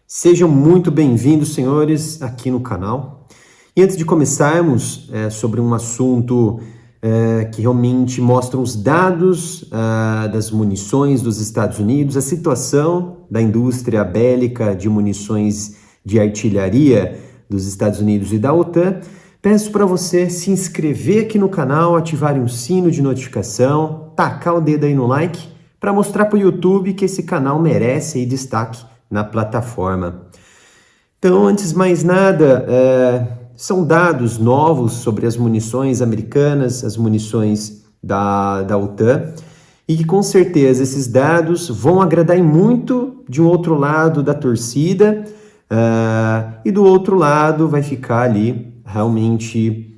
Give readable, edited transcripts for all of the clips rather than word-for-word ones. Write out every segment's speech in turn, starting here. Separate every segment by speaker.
Speaker 1: Sejam muito bem-vindos, senhores, aqui no canal. E antes de começarmos sobre um assunto que realmente mostra os dados das munições dos Estados Unidos, a situação da indústria bélica de munições de artilharia dos Estados Unidos e da OTAN, peço para você se inscrever aqui no canal, ativar o sino de notificação, tacar o dedo aí no like, para mostrar para o YouTube que esse canal merece aí destaque na plataforma. Então, antes de mais nada, são dados novos sobre as munições americanas, as munições da OTAN, e que com certeza esses dados vão agradar muito de um outro lado da torcida, e do outro lado vai ficar ali realmente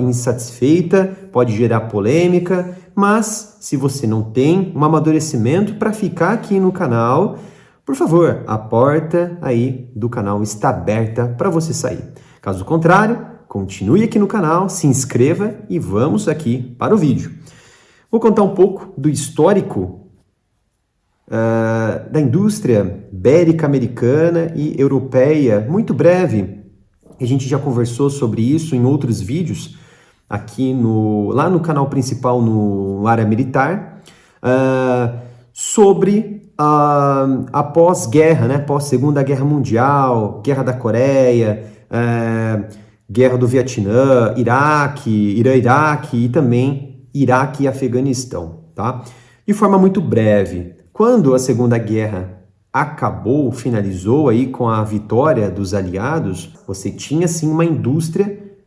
Speaker 1: insatisfeita, pode gerar polêmica, mas se você não tem um amadurecimento para ficar aqui no canal, por favor, a porta aí do canal está aberta para você sair. Caso contrário, continue aqui no canal, se inscreva e vamos aqui para o vídeo. Vou contar um pouco do histórico da indústria bélica americana e europeia, muito breve. A gente já conversou sobre isso em outros vídeos, aqui lá no canal principal, no Área Militar, sobre a pós-guerra, né? Pós-Segunda Guerra Mundial, Guerra da Coreia, Guerra do Vietnã, Irã-Iraque e também Iraque e Afeganistão, tá? De forma muito breve, quando a Segunda Guerra acabou, finalizou aí com a vitória dos aliados, você tinha sim uma indústria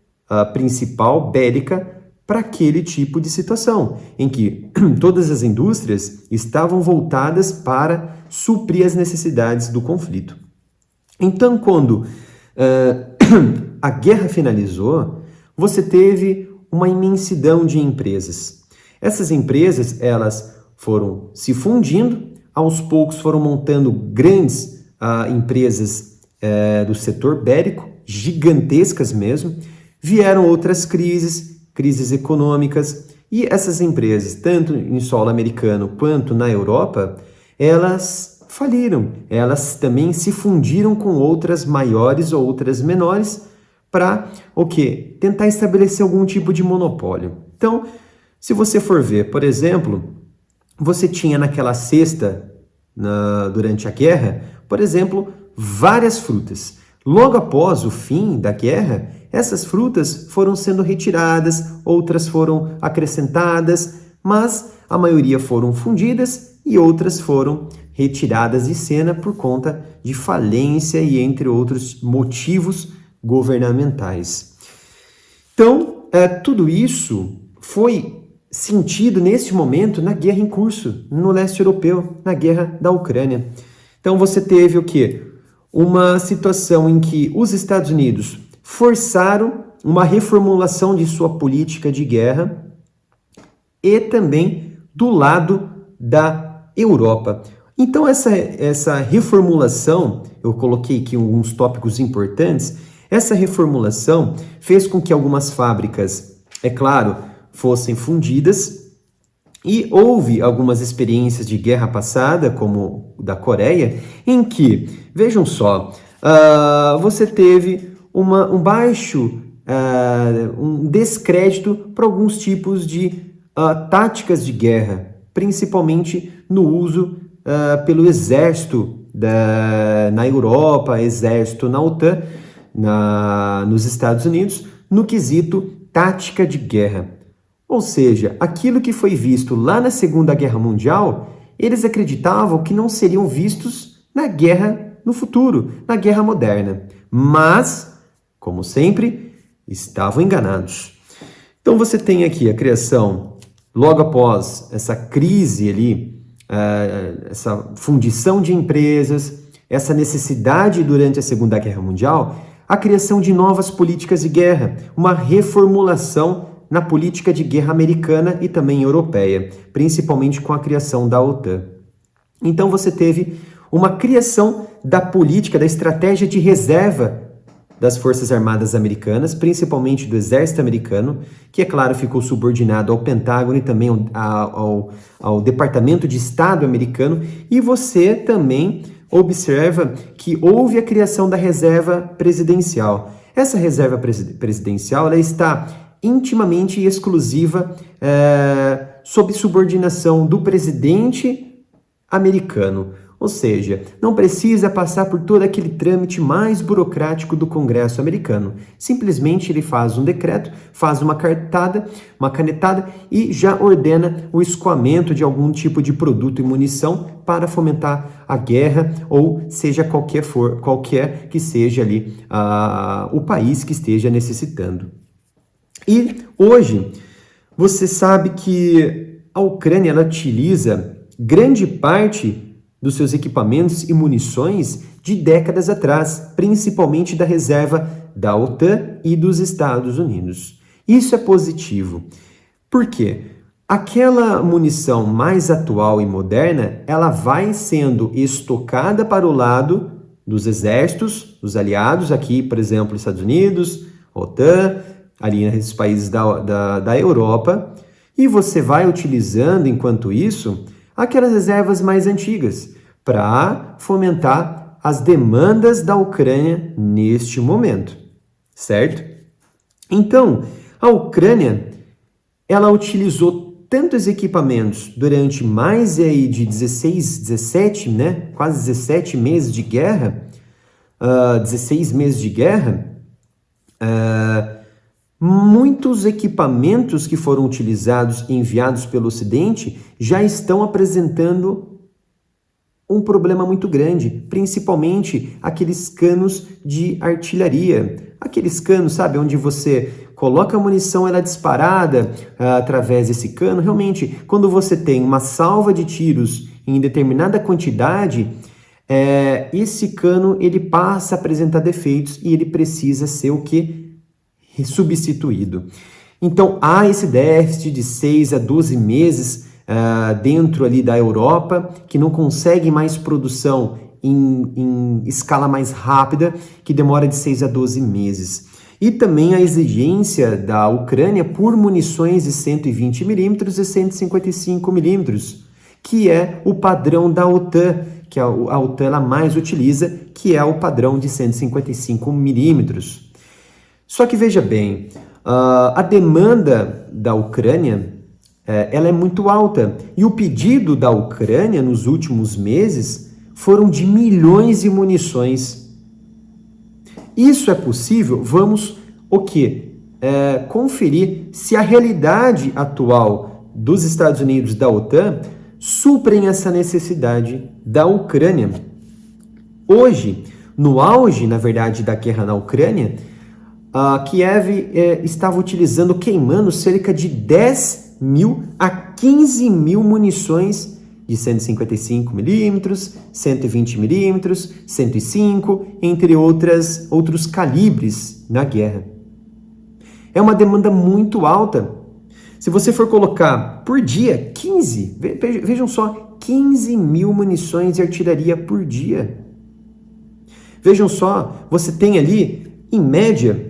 Speaker 1: principal bélica para aquele tipo de situação, em que todas as indústrias estavam voltadas para suprir as necessidades do conflito. Então, quando a guerra finalizou, você teve uma imensidão de empresas. Essas empresas, elas foram se fundindo, aos poucos foram montando grandes empresas do setor bélico, gigantescas mesmo. Vieram outras crises econômicas, e essas empresas, tanto em solo americano quanto na Europa, elas faliram. Elas também se fundiram com outras maiores ou outras menores para o quê? Tentar estabelecer algum tipo de monopólio. Então, se você for ver, por exemplo, você tinha naquela cesta, durante a guerra, por exemplo, várias frutas. Logo após o fim da guerra, essas frutas foram sendo retiradas, outras foram acrescentadas, mas a maioria foram fundidas e outras foram retiradas de cena por conta de falência e entre outros motivos governamentais. Então, tudo isso foi sentido neste momento na guerra em curso no leste europeu, na guerra da Ucrânia. Então você teve o quê? Uma situação em que os Estados Unidos forçaram uma reformulação de sua política de guerra e também do lado da Europa. Então essa reformulação, eu coloquei aqui alguns tópicos importantes, essa reformulação fez com que algumas fábricas, é claro, fossem fundidas, e houve algumas experiências de guerra passada, como da Coreia, em que, vejam só, você teve um baixo, um descrédito para alguns tipos de táticas de guerra, principalmente no uso pelo exército na Europa, exército na OTAN, nos Estados Unidos, no quesito tática de guerra. Ou seja, aquilo que foi visto lá na Segunda Guerra Mundial, eles acreditavam que não seriam vistos na guerra no futuro, na guerra moderna. Mas, como sempre, estavam enganados. Então você tem aqui a criação, logo após essa crise ali, essa fundição de empresas, essa necessidade durante a Segunda Guerra Mundial, a criação de novas políticas de guerra, uma reformulação na política de guerra americana e também europeia, principalmente com a criação da OTAN. Então você teve uma criação da política, da estratégia de reserva das Forças Armadas Americanas, principalmente do Exército Americano, que, é claro, ficou subordinado ao Pentágono e também ao Departamento de Estado americano, e você também observa que houve a criação da reserva presidencial. Essa reserva presidencial ela está intimamente exclusiva sob subordinação do presidente americano. Ou seja, não precisa passar por todo aquele trâmite mais burocrático do Congresso americano. Simplesmente ele faz um decreto, faz uma canetada e já ordena o escoamento de algum tipo de produto e munição para fomentar a guerra ou seja qualquer que seja ali o país que esteja necessitando. E hoje você sabe que a Ucrânia ela utiliza grande parte dos seus equipamentos e munições de décadas atrás, principalmente da reserva da OTAN e dos Estados Unidos. Isso é positivo. Por quê? Aquela munição mais atual e moderna, ela vai sendo estocada para o lado dos exércitos, dos aliados, aqui, por exemplo, Estados Unidos, OTAN, ali nos países da Europa, e você vai utilizando, enquanto isso, aquelas reservas mais antigas, para fomentar as demandas da Ucrânia neste momento, certo? Então, a Ucrânia, ela utilizou tantos equipamentos durante mais aí de 17, né? Quase 17 meses de guerra, 16 meses de guerra, muitos equipamentos que foram utilizados e enviados pelo Ocidente já estão apresentando um problema muito grande, principalmente aqueles canos de artilharia. Aqueles canos, sabe, onde você coloca a munição, ela é disparada através desse cano. Realmente, quando você tem uma salva de tiros em determinada quantidade, esse cano ele passa a apresentar defeitos e ele precisa ser o quê? Substituído. Então, há esse déficit de 6 a 12 meses dentro ali da Europa, que não consegue mais produção em escala mais rápida, que demora de 6 a 12 meses. E também a exigência da Ucrânia por munições de 120 milímetros e 155 milímetros, que é o padrão da OTAN, que a OTAN ela mais utiliza, que é o padrão de 155 milímetros. Só que veja bem, a demanda da Ucrânia ela é muito alta e o pedido da Ucrânia nos últimos meses foram de milhões de munições. Isso é possível? Vamos conferir se a realidade atual dos Estados Unidos e da OTAN suprem essa necessidade da Ucrânia. Hoje, no auge, na verdade, da guerra na Ucrânia, Kiev estava queimando cerca de 10 mil a 15 mil munições de 155 milímetros, 120 milímetros, 105, entre outros calibres na guerra. É uma demanda muito alta. Se você for colocar por dia 15, vejam só, 15 mil munições de artilharia por dia. Vejam só, você tem ali, em média,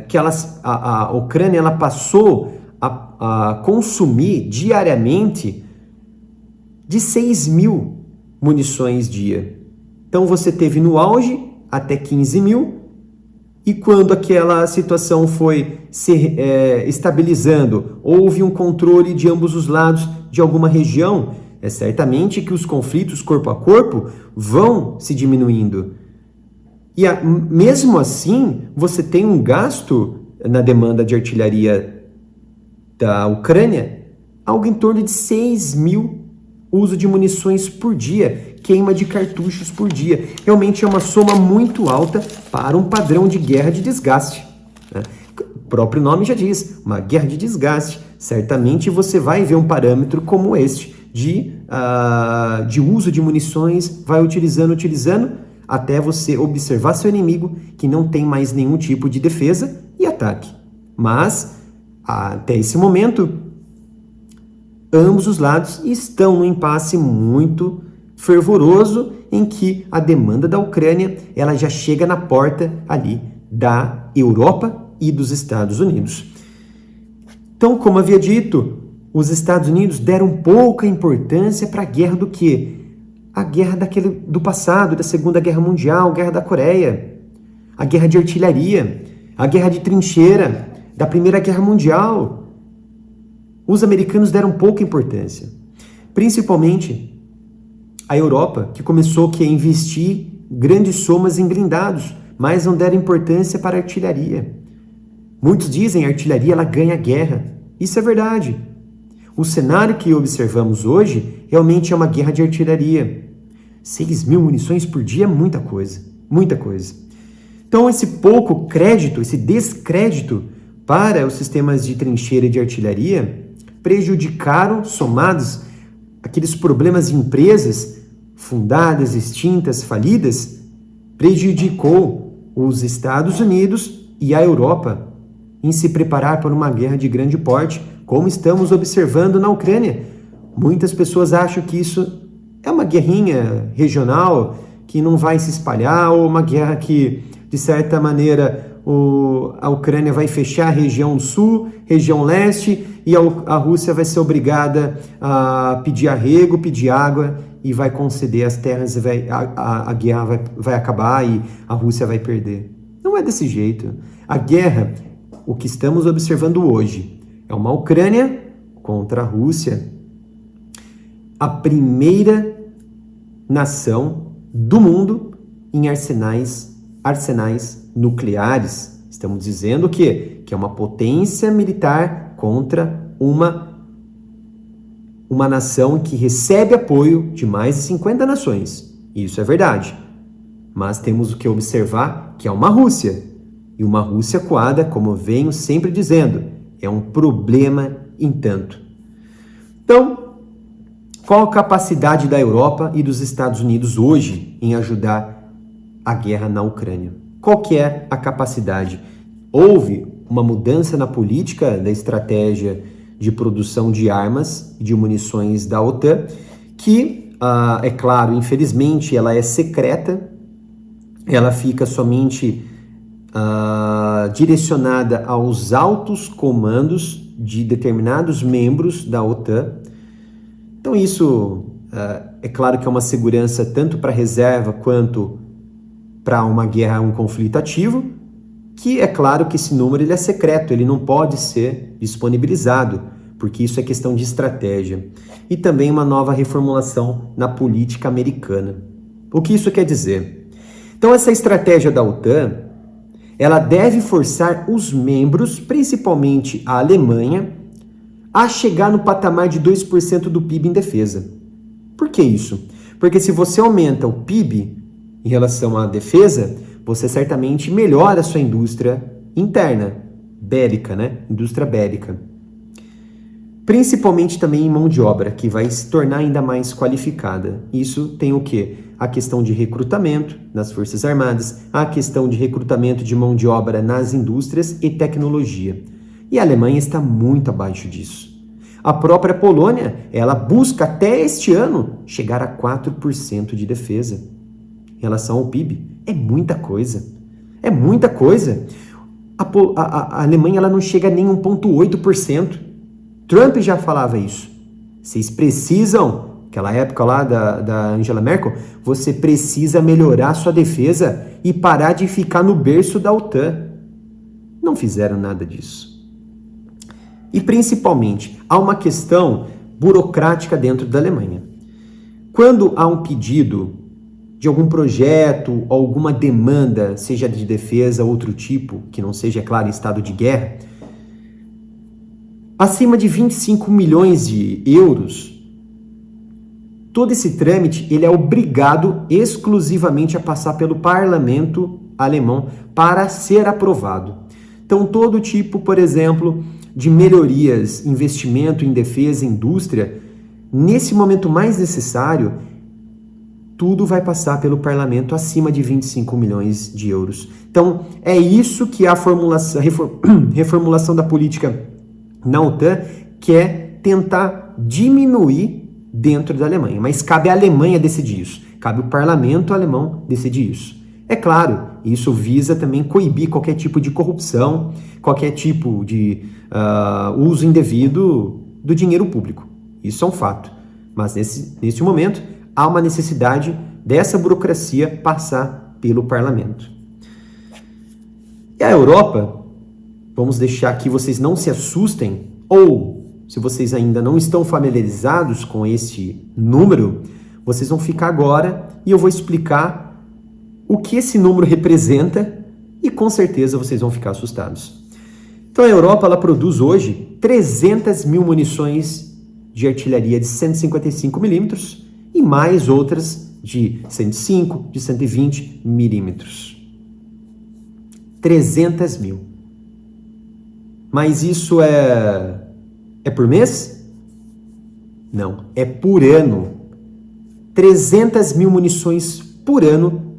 Speaker 1: que a Ucrânia ela passou a consumir diariamente de 6 mil munições dia. Então você teve no auge até 15 mil, e quando aquela situação foi se estabilizando, houve um controle de ambos os lados de alguma região, é certamente que os conflitos corpo a corpo vão se diminuindo. E mesmo assim, você tem um gasto na demanda de artilharia da Ucrânia, algo em torno de 6 mil uso de munições por dia, queima de cartuchos por dia. Realmente é uma soma muito alta para um padrão de guerra de desgaste, né? O próprio nome já diz, uma guerra de desgaste. Certamente você vai ver um parâmetro como este de uso de munições, vai utilizando, até você observar seu inimigo que não tem mais nenhum tipo de defesa e ataque. Mas, até esse momento, ambos os lados estão num impasse muito fervoroso em que a demanda da Ucrânia ela já chega na porta ali da Europa e dos Estados Unidos. Então, como havia dito, os Estados Unidos deram pouca importância para a guerra do quê? a guerra do passado, da Segunda Guerra Mundial, a Guerra da Coreia, a guerra de artilharia, a guerra de trincheira, da Primeira Guerra Mundial. Os americanos deram pouca importância, principalmente a Europa, que começou a investir grandes somas em blindados, mas não deram importância para a artilharia. Muitos dizem que a artilharia ela ganha a guerra. Isso é verdade. O cenário que observamos hoje realmente é uma guerra de artilharia. 6.000 munições por dia é muita coisa, muita coisa. Então esse pouco crédito, esse descrédito para os sistemas de trincheira e de artilharia prejudicaram, somados aqueles problemas de empresas fundadas, extintas, falidas, prejudicou os Estados Unidos e a Europa em se preparar para uma guerra de grande porte, como estamos observando na Ucrânia. Muitas pessoas acham que isso é uma guerrinha regional que não vai se espalhar, ou uma guerra que, de certa maneira, a Ucrânia vai fechar a região sul, região leste, e a Rússia vai ser obrigada a pedir arrego, pedir água, e vai conceder as terras, a guerra vai acabar e a Rússia vai perder. Não é desse jeito. A guerra, o que estamos observando hoje, é uma Ucrânia contra a Rússia, a primeira nação do mundo em arsenais nucleares. Estamos dizendo que é uma potência militar contra uma nação que recebe apoio de mais de 50 nações. Isso é verdade. Mas temos que observar que é uma Rússia. E uma Rússia coada, como venho sempre dizendo, é um problema em tanto. Então, qual a capacidade da Europa e dos Estados Unidos hoje em ajudar a guerra na Ucrânia? Qual que é a capacidade? Houve uma mudança na política da estratégia de produção de armas e de munições da OTAN, que, é claro, infelizmente, ela é secreta, ela fica somente direcionada aos altos comandos de determinados membros da OTAN. Então isso é claro que é uma segurança tanto para a reserva quanto para uma guerra, um conflito ativo, que é claro que esse número ele é secreto, ele não pode ser disponibilizado, porque isso é questão de estratégia. E também uma nova reformulação na política americana. O que isso quer dizer? Então essa estratégia da OTAN, ela deve forçar os membros, principalmente a Alemanha, a chegar no patamar de 2% do PIB em defesa. Por que isso? Porque se você aumenta o PIB em relação à defesa, você certamente melhora a sua indústria interna, bélica, né? Indústria bélica. Principalmente também em mão de obra, que vai se tornar ainda mais qualificada. Isso tem o quê? A questão de recrutamento nas Forças Armadas, a questão de recrutamento de mão de obra nas indústrias e tecnologia. E a Alemanha está muito abaixo disso. A própria Polônia, ela busca até este ano chegar a 4% de defesa em relação ao PIB. É muita coisa. É muita coisa. A Alemanha ela não chega a nem 1,8%. Trump já falava isso. Vocês precisam, aquela época lá da Angela Merkel, você precisa melhorar sua defesa e parar de ficar no berço da OTAN. Não fizeram nada disso. E principalmente, há uma questão burocrática dentro da Alemanha. Quando há um pedido de algum projeto ou alguma demanda, seja de defesa ou outro tipo, que não seja, é claro, em estado de guerra, acima de 25 milhões de euros, todo esse trâmite ele é obrigado exclusivamente a passar pelo parlamento alemão para ser aprovado. Então, todo tipo, por exemplo, de melhorias, investimento em defesa, indústria, nesse momento mais necessário, tudo vai passar pelo parlamento acima de 25 milhões de euros. Então, é isso que a reformulação da política na OTAN quer tentar diminuir dentro da Alemanha. Mas cabe à Alemanha decidir isso. Cabe ao parlamento alemão decidir isso. É claro, isso visa também coibir qualquer tipo de corrupção, qualquer tipo de uso indevido do dinheiro público. Isso é um fato. Mas nesse momento, há uma necessidade dessa burocracia passar pelo parlamento. E a Europa, vamos deixar que vocês não se assustem, ou se vocês ainda não estão familiarizados com esse número, vocês vão ficar agora e eu vou explicar o que esse número representa e com certeza vocês vão ficar assustados. Então a Europa ela produz hoje 300 mil munições de artilharia de 155 milímetros e mais outras de 105, de 120 milímetros. 300 mil. Mas isso é por mês? Não, é por ano. 300 mil munições por ano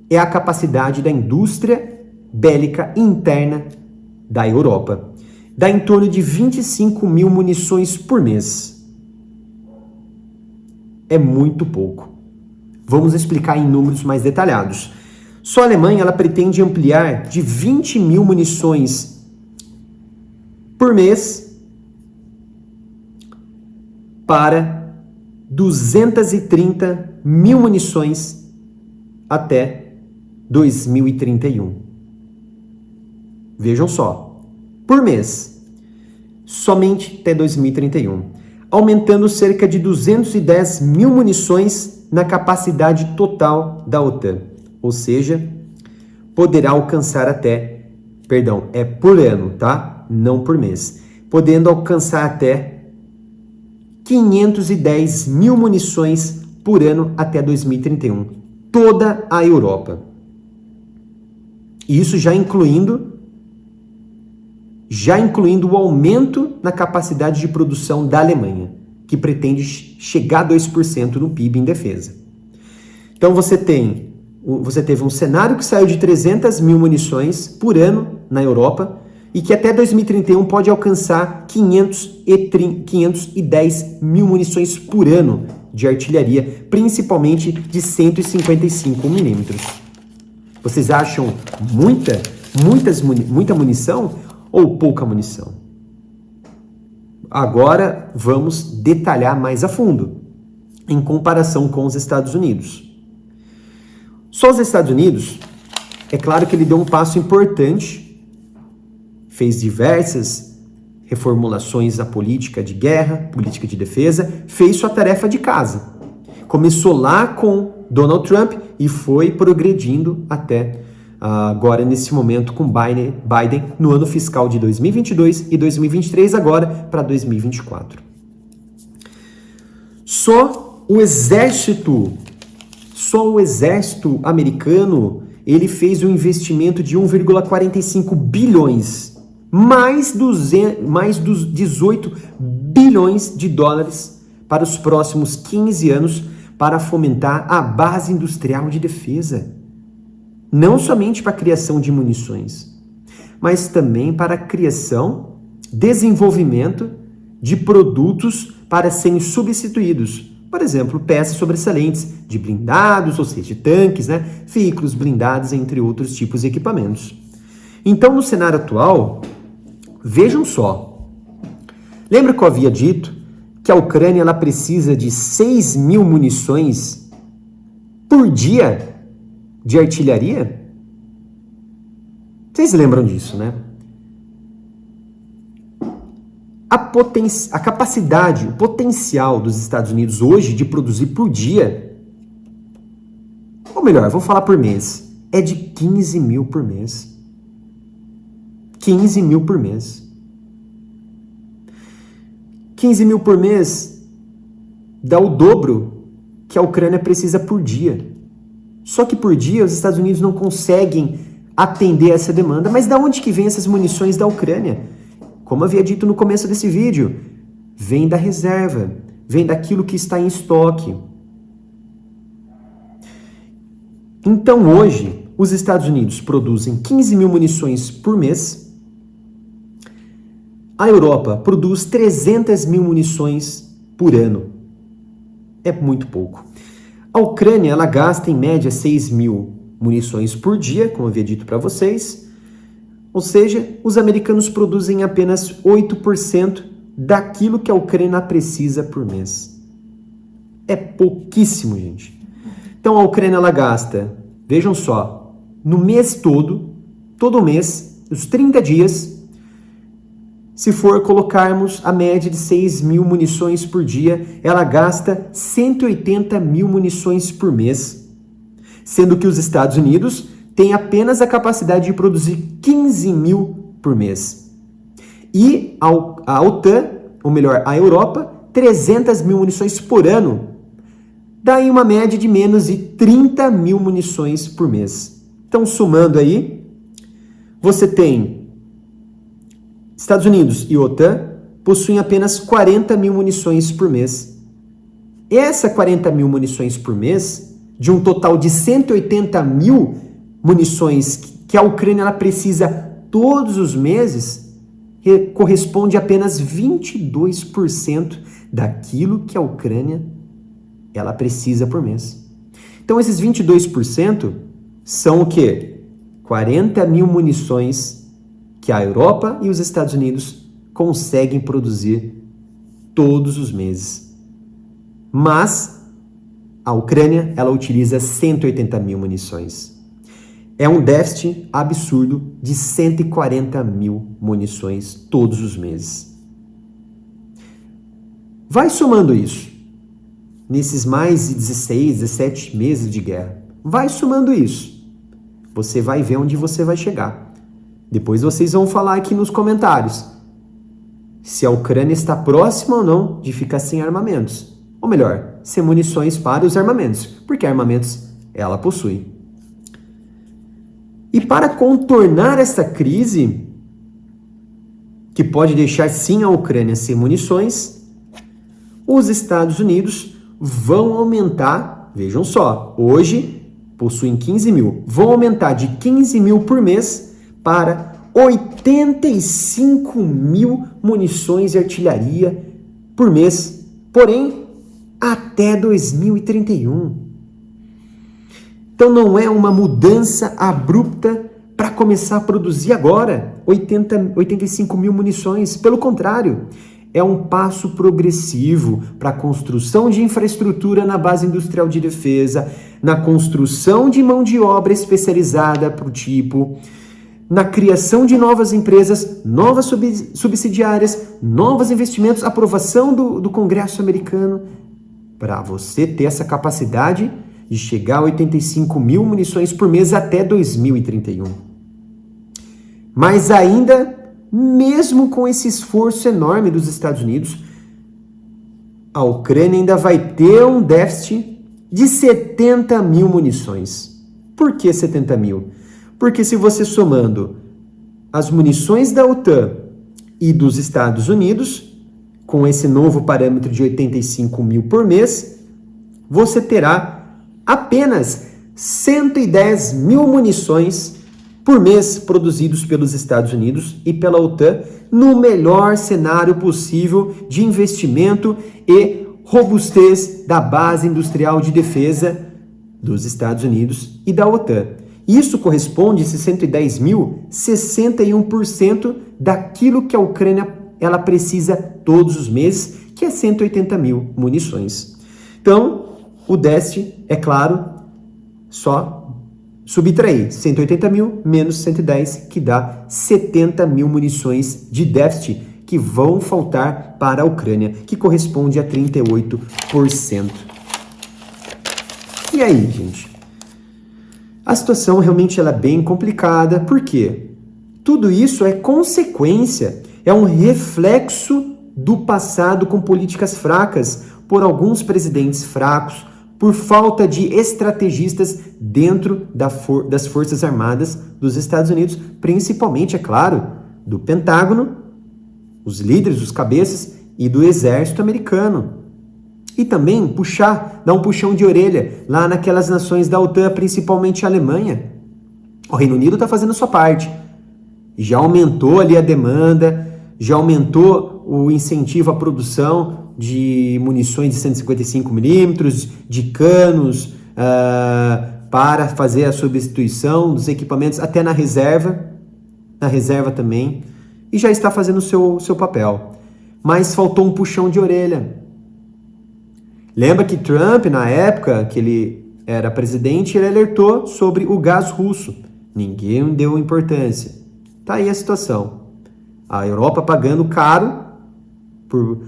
Speaker 1: é a capacidade da indústria bélica interna da Europa. Dá em torno de 25 mil munições por mês. É muito pouco. Vamos explicar em números mais detalhados. Só a Alemanha ela pretende ampliar de 20 mil munições por mês para 230 mil munições até 2031. Vejam só, por mês, somente até 2031, aumentando cerca de 210 mil munições na capacidade total da OTAN. Ou seja, poderá alcançar até, é por ano, tá? Não por mês. Podendo alcançar até 510 mil munições por ano até 2031. Toda a Europa. Isso já incluindo o aumento na capacidade de produção da Alemanha, que pretende chegar a 2% no PIB em defesa. Então você teve um cenário que saiu de 300 mil munições por ano na Europa e que até 2031 pode alcançar 510 mil munições por ano de artilharia, principalmente de 155 milímetros. Vocês acham muita munição ou pouca munição? Agora vamos detalhar mais a fundo, em comparação com os Estados Unidos. Só os Estados Unidos, é claro que ele deu um passo importante, fez diversas reformulações da política de guerra, política de defesa, fez sua tarefa de casa. Começou lá com Donald Trump e foi progredindo até agora nesse momento com Biden no ano fiscal de 2022 e 2023, agora para 2024. Só o exército americano, ele fez um investimento de 1,45 bilhões, mais dos 18 bilhões de dólares para os próximos 15 anos para fomentar a base industrial de defesa. Não somente para a criação de munições, mas também para a criação, desenvolvimento de produtos para serem substituídos. Por exemplo, peças sobressalentes de blindados, ou seja, de tanques, veículos blindados, entre outros tipos de equipamentos. Então, no cenário atual, vejam só. Lembra que eu havia dito que a Ucrânia ela precisa de 6 mil munições por dia de artilharia? Vocês lembram disso, né? A capacidade, o potencial dos Estados Unidos hoje de produzir por dia, ou melhor, vou falar por mês, é de 15 mil por mês. 15 mil por mês. 15 mil por mês dá o dobro que a Ucrânia precisa por dia. Só que por dia os Estados Unidos não conseguem atender essa demanda. Mas de onde que vem essas munições da Ucrânia? Como havia dito no começo desse vídeo, vem da reserva, vem daquilo que está em estoque. Então hoje, os Estados Unidos produzem 15 mil munições por mês. A Europa produz 300 mil munições por ano. É muito pouco. A Ucrânia ela gasta em média 6 mil munições por dia, como eu havia dito para vocês. Ou seja, os americanos produzem apenas 8% daquilo que a Ucrânia precisa por mês. É pouquíssimo, gente. Então a Ucrânia ela gasta, vejam só, no mês todo mês, os 30 dias, se for colocarmos a média de 6.000 munições por dia, ela gasta 180.000 munições por mês, sendo que os Estados Unidos têm apenas a capacidade de produzir 15.000 por mês. E a OTAN, ou melhor, a Europa, 300.000 munições por ano. Daí uma média de menos de 30.000 munições por mês. Então, somando aí, você tem Estados Unidos e OTAN possuem apenas 40.000 munições por mês. Essa 40.000 munições por mês, de um total de 180.000 munições que a Ucrânia ela precisa todos os meses, corresponde a apenas 22% daquilo que a Ucrânia ela precisa por mês. Então, esses 22% são o quê? 40.000 munições que a Europa e os Estados Unidos conseguem produzir todos os meses. Mas a Ucrânia, ela utiliza 180.000 munições. É um déficit absurdo de 140.000 munições todos os meses. Vai somando isso, nesses mais de 16, 17 meses de guerra. Vai somando isso. Você vai ver onde você vai chegar. Depois vocês vão falar aqui nos comentários se a Ucrânia está próxima ou não de ficar sem armamentos. Ou melhor, sem munições para os armamentos, porque armamentos ela possui. E para contornar essa crise, que pode deixar sim a Ucrânia sem munições, os Estados Unidos vão aumentar, vejam só, hoje possuem 15.000, vão aumentar de 15.000 por mês para 85.000 munições de artilharia por mês, porém até 2031. Então não é uma mudança abrupta para começar a produzir agora 85.000 munições. Pelo contrário, é um passo progressivo para a construção de infraestrutura na base industrial de defesa, na construção de mão de obra especializada para o tipo, na criação de novas empresas, novas subsidiárias, novos investimentos, aprovação do Congresso americano, para você ter essa capacidade de chegar a 85.000 munições por mês até 2031. Mas ainda, mesmo com esse esforço enorme dos Estados Unidos, a Ucrânia ainda vai ter um déficit de 70.000 munições. Por que 70.000? Porque se você somando as munições da OTAN e dos Estados Unidos, com esse novo parâmetro de 85.000 por mês, você terá apenas 110.000 munições por mês produzidos pelos Estados Unidos e pela OTAN no melhor cenário possível de investimento e robustez da base industrial de defesa dos Estados Unidos e da OTAN. Isso corresponde, esses 110.000, 61% daquilo que a Ucrânia ela precisa todos os meses, que é 180.000 munições. Então, o déficit, é claro, só subtrair 180.000 menos 110, que dá 70.000 munições de déficit que vão faltar para a Ucrânia, que corresponde a 38%. E aí, gente? A situação realmente ela é bem complicada, porque tudo isso é consequência, é um reflexo do passado com políticas fracas, por alguns presidentes fracos, por falta de estrategistas dentro das Forças Armadas dos Estados Unidos, principalmente, é claro, do Pentágono, os líderes, os cabeças e do Exército americano. E também dar um puxão de orelha lá naquelas nações da OTAN, principalmente a Alemanha. O Reino Unido está fazendo a sua parte. Já aumentou ali a demanda, já aumentou o incentivo à produção de munições de 155 milímetros, de canos, para fazer a substituição dos equipamentos, até na reserva também, e já está fazendo o seu papel. Mas faltou um puxão de orelha. Lembra que Trump, na época que ele era presidente, ele alertou sobre o gás russo. Ninguém deu importância. Tá aí a situação. A Europa pagando caro por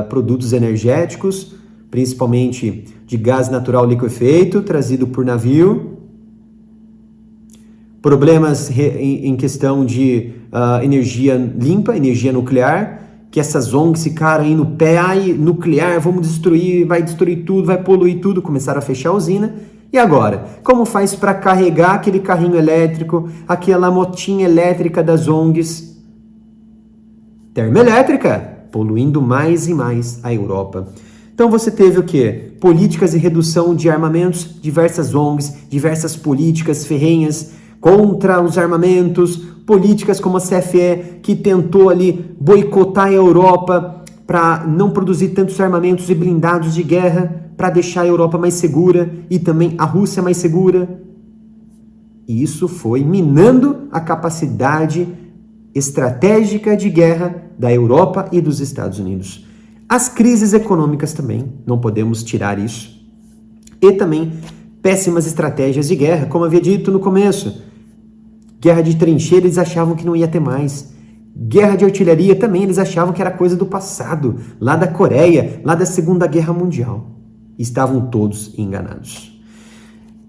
Speaker 1: produtos energéticos, principalmente de gás natural liquefeito, trazido por navio. Problemas em questão de energia limpa, energia nuclear, que essas ONGs ficaram aí no pé, nuclear, vamos destruir, vai destruir tudo, vai poluir tudo, começaram a fechar a usina. E agora? Como faz para carregar aquele carrinho elétrico, aquela motinha elétrica das ONGs? Termoelétrica, poluindo mais e mais a Europa. Então você teve o quê? Políticas de redução de armamentos, diversas ONGs, diversas políticas ferrenhas contra os armamentos, políticas como a CFE, que tentou ali boicotar a Europa para não produzir tantos armamentos e blindados de guerra, para deixar a Europa mais segura e também a Rússia mais segura. E isso foi minando a capacidade estratégica de guerra da Europa e dos Estados Unidos. As crises econômicas também, não podemos tirar isso. E também péssimas estratégias de guerra, como havia dito no começo. Guerra de trincheira eles achavam que não ia ter mais. Guerra de artilharia também eles achavam que era coisa do passado, lá da Coreia, lá da Segunda Guerra Mundial. Estavam todos enganados.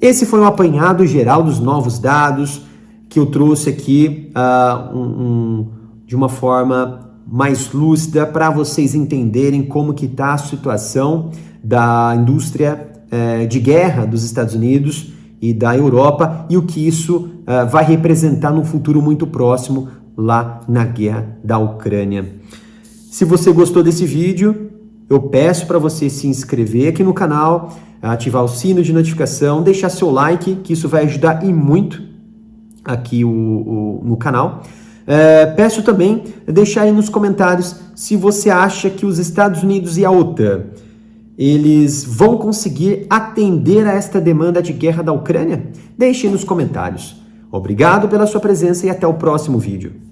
Speaker 1: Esse foi um apanhado geral dos novos dados que eu trouxe aqui de uma forma mais lúcida para vocês entenderem como que está a situação da indústria de guerra dos Estados Unidos e da Europa e o que isso vai representar no futuro muito próximo lá na guerra da Ucrânia. Se você gostou desse vídeo, eu peço para você se inscrever aqui no canal, ativar o sino de notificação, deixar seu like, que isso vai ajudar e muito aqui no canal. Peço também deixar aí nos comentários se você acha que os Estados Unidos e a OTAN eles vão conseguir atender a esta demanda de guerra da Ucrânia? Deixe nos comentários. Obrigado pela sua presença e até o próximo vídeo.